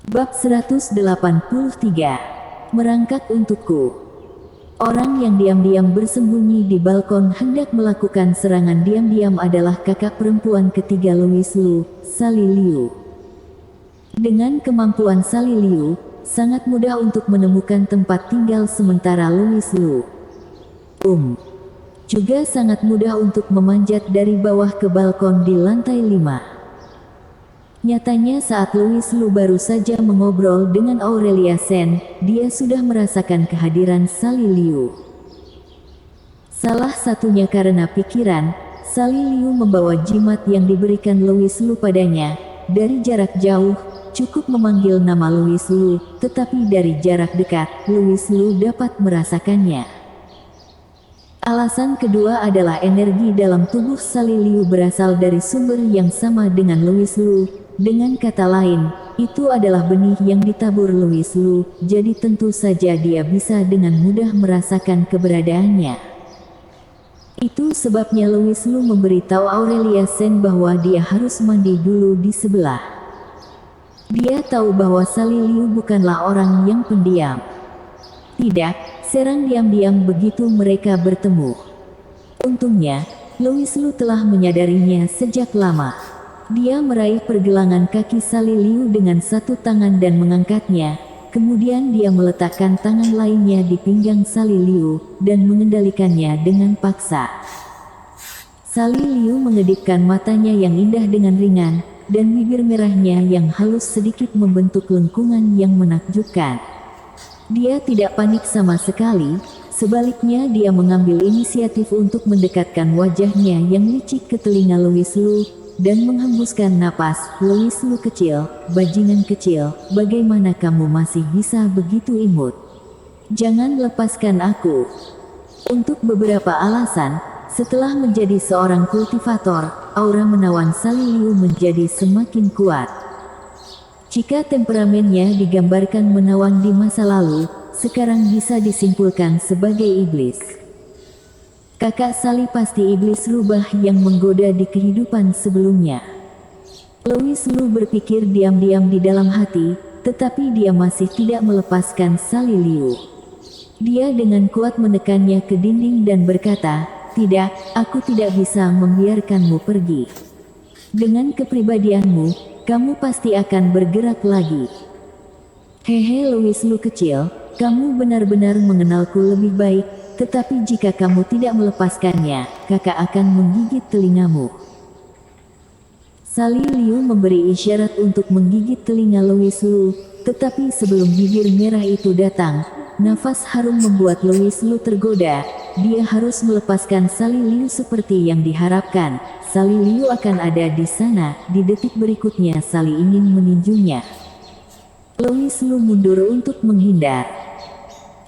Bab 183. Merangkak untukku. Orang yang diam-diam bersembunyi di balkon hendak melakukan serangan diam-diam adalah kakak perempuan ketiga Louis Liu, Sally Liu. Dengan kemampuan Sally Liu, sangat mudah untuk menemukan tempat tinggal sementara Louis Liu. Juga sangat mudah untuk memanjat dari bawah ke balkon di lantai 5. Nyatanya saat Louis Liu baru saja mengobrol dengan Aurelia Sen, dia sudah merasakan kehadiran Sally Liu. Salah satunya karena pikiran, Sally Liu membawa jimat yang diberikan Louis Liu padanya. Dari jarak jauh, cukup memanggil nama Louis Liu, tetapi dari jarak dekat, Louis Liu dapat merasakannya. Alasan kedua adalah energi dalam tubuh Sally Liu berasal dari sumber yang sama dengan Louis Liu. Dengan kata lain, itu adalah benih yang ditabur Louis Liu, jadi tentu saja dia bisa dengan mudah merasakan keberadaannya. Itu sebabnya Louis Liu memberitahu Aurelia Sen bahwa dia harus mandi dulu di sebelah. Dia tahu bahwa Sally Liu bukanlah orang yang pendiam. Tidak, serang diam-diam begitu mereka bertemu. Untungnya, Louis Liu telah menyadarinya sejak lama. Dia meraih pergelangan kaki Sally Liu dengan satu tangan dan mengangkatnya, kemudian dia meletakkan tangan lainnya di pinggang Sally Liu, dan mengendalikannya dengan paksa. Sally Liu mengedipkan matanya yang indah dengan ringan, dan bibir merahnya yang halus sedikit membentuk lengkungan yang menakjubkan. Dia tidak panik sama sekali, sebaliknya dia mengambil inisiatif untuk mendekatkan wajahnya yang licik ke telinga Louis Liu, dan menghembuskan napas. Louis Liu kecil, bajingan kecil, bagaimana kamu masih bisa begitu imut? Jangan lepaskan aku. Untuk beberapa alasan, setelah menjadi seorang kultivator, aura menawan Sally Liu menjadi semakin kuat. Jika temperamennya digambarkan menawan di masa lalu, sekarang bisa disimpulkan sebagai iblis. Kakak Sally pasti iblis rubah yang menggoda di kehidupan sebelumnya. Louis Liu berpikir diam-diam di dalam hati, tetapi dia masih tidak melepaskan Sally Liu. Dia dengan kuat menekannya ke dinding dan berkata, "Tidak, aku tidak bisa membiarkanmu pergi. Dengan kepribadianmu, kamu pasti akan bergerak lagi." Hehe Louis Liu kecil, kamu benar-benar mengenalku lebih baik. Tetapi jika kamu tidak melepaskannya, kakak akan menggigit telingamu. Sally Liu memberi isyarat untuk menggigit telinga Louis Liu, tetapi sebelum bibir merah itu datang, nafas harum membuat Louis Liu tergoda. Dia harus melepaskan Sally Liu seperti yang diharapkan. Sally Liu akan ada di sana. Di detik berikutnya Sally ingin meninjunya. Louis Liu mundur untuk menghindar.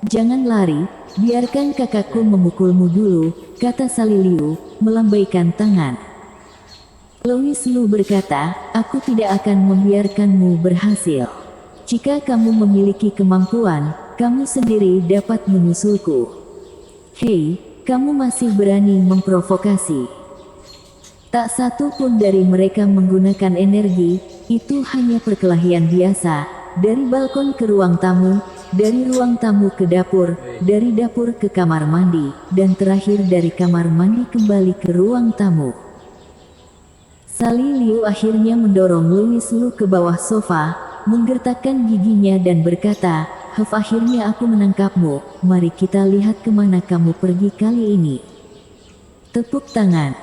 "Jangan lari, biarkan kakakku memukulmu dulu," kata Sally Liu, melambaikan tangan. Louis Liu berkata, "Aku tidak akan membiarkanmu berhasil. Jika kamu memiliki kemampuan, kamu sendiri dapat menyusulku." "Hei, kamu masih berani memprovokasi." Tak satu pun dari mereka menggunakan energi, itu hanya perkelahian biasa. Dari balkon ke ruang tamu, dari ruang tamu ke dapur, dari dapur ke kamar mandi, dan terakhir dari kamar mandi kembali ke ruang tamu. Sally Liu akhirnya mendorong Louis Liu ke bawah sofa, menggertakkan giginya dan berkata, akhirnya aku menangkapmu, mari kita lihat kemana kamu pergi kali ini." Tepuk tangan.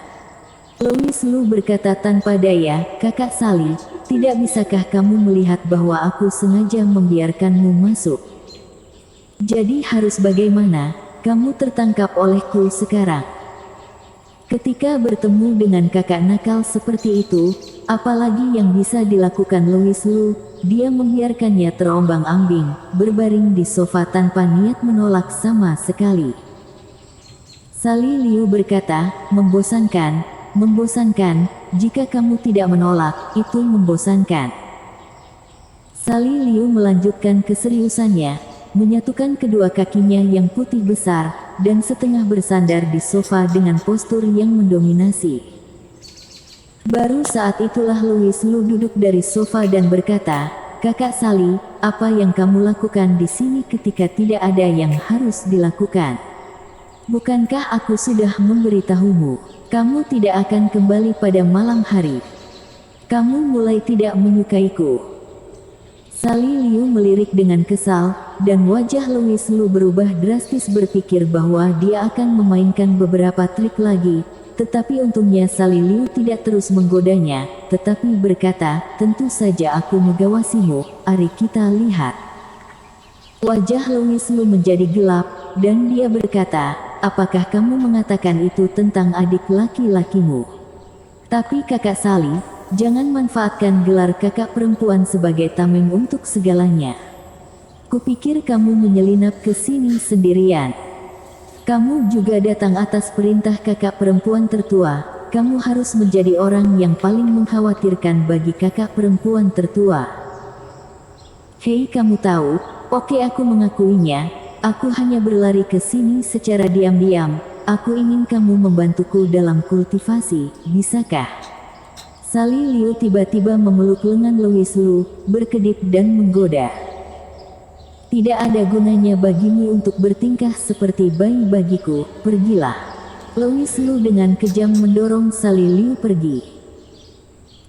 Louis Liu berkata tanpa daya, "Kakak Sally, tidak bisakah kamu melihat bahwa aku sengaja membiarkanmu masuk? Jadi harus bagaimana? Kamu tertangkap olehku sekarang." Ketika bertemu dengan kakak nakal seperti itu, apalagi yang bisa dilakukan Louis Liu? Dia membiarkannya terombang-ambing, berbaring di sofa tanpa niat menolak sama sekali. Sally Liu berkata, membosankan, jika kamu tidak menolak, itu membosankan." Sally Liu melanjutkan keseriusannya, menyatukan kedua kakinya yang putih besar, dan setengah bersandar di sofa dengan postur yang mendominasi. Baru saat itulah Louis Liu duduk dari sofa dan berkata, "Kakak Sally, apa yang kamu lakukan di sini ketika tidak ada yang harus dilakukan? Bukankah aku sudah memberitahumu, kamu tidak akan kembali pada malam hari? Kamu mulai tidak menyukaiku." Sally Liu melirik dengan kesal, dan wajah Louis Lu berubah drastis berpikir bahwa dia akan memainkan beberapa trik lagi, tetapi untungnya Sally Liu tidak terus menggodanya, tetapi berkata, "Tentu saja aku mengawasimu, mari kita lihat." Wajah Louis Lu menjadi gelap, dan dia berkata, "Apakah kamu mengatakan itu tentang adik laki-lakimu? Tapi kakak Sally, jangan manfaatkan gelar kakak perempuan sebagai tameng untuk segalanya. Kupikir kamu menyelinap ke sini sendirian. Kamu juga datang atas perintah kakak perempuan tertua. Kamu harus menjadi orang yang paling mengkhawatirkan bagi kakak perempuan tertua. Hei, kamu tahu, oke, aku mengakuinya, aku hanya berlari ke sini secara diam-diam. Aku ingin kamu membantuku dalam kultivasi, bisakah?" Sally Liu tiba-tiba memeluk lengan Louis Lu, berkedip dan menggoda. "Tidak ada gunanya bagimu untuk bertingkah seperti bayi bagiku, pergilah." Louis Lu dengan kejam mendorong Sally Liu pergi.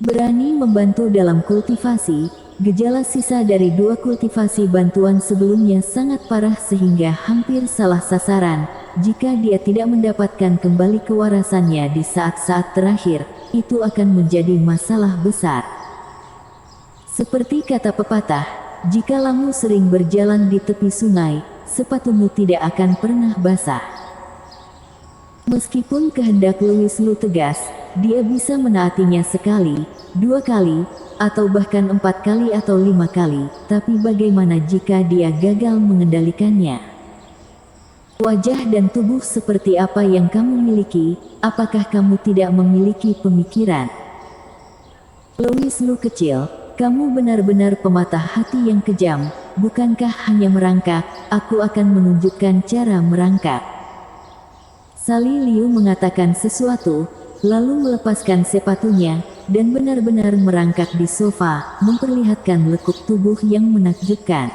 Berani membantu dalam kultivasi, gejala sisa dari 2 kultivasi bantuan sebelumnya sangat parah sehingga hampir salah sasaran. Jika dia tidak mendapatkan kembali kewarasannya di saat-saat terakhir, itu akan menjadi masalah besar. Seperti kata pepatah, jika kamu sering berjalan di tepi sungai, sepatumu tidak akan pernah basah. Meskipun kehendak Louis Lu tegas, dia bisa menaatinya sekali, 2 kali, atau bahkan 4 kali atau 5 kali, tapi bagaimana jika dia gagal mengendalikannya? Wajah dan tubuh seperti apa yang kamu miliki, apakah kamu tidak memiliki pemikiran? Louis Lu kecil, kamu benar-benar pematah hati yang kejam, bukankah hanya merangkak, aku akan menunjukkan cara merangkak. Sally Liu mengatakan sesuatu, lalu melepaskan sepatunya, dan benar-benar merangkak di sofa, memperlihatkan lekuk tubuh yang menakjubkan.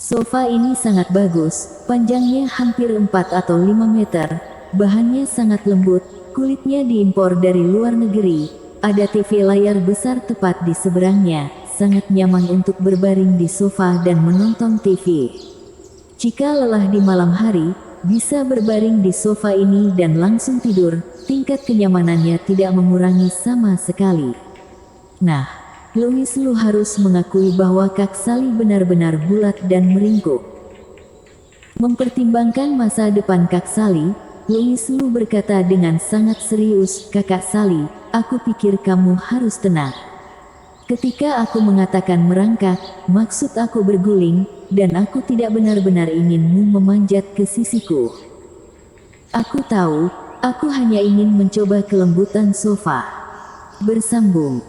Sofa ini sangat bagus, panjangnya hampir 4 atau 5 meter, bahannya sangat lembut, kulitnya diimpor dari luar negeri, ada TV layar besar tepat di seberangnya, sangat nyaman untuk berbaring di sofa dan menonton TV. Jika lelah di malam hari, bisa berbaring di sofa ini dan langsung tidur, tingkat kenyamanannya tidak mengurangi sama sekali. Nah, Louis Lu harus mengakui bahwa Kak Sally benar-benar bulat dan meringkuk. Mempertimbangkan masa depan Kak Sally, Louis Lu berkata dengan sangat serius, "Kakak Sally, aku pikir kamu harus tenang. Ketika aku mengatakan merangkak, maksud aku berguling, dan aku tidak benar-benar inginmu memanjat ke sisiku. Aku tahu, aku hanya ingin mencoba kelembutan sofa." Bersambung.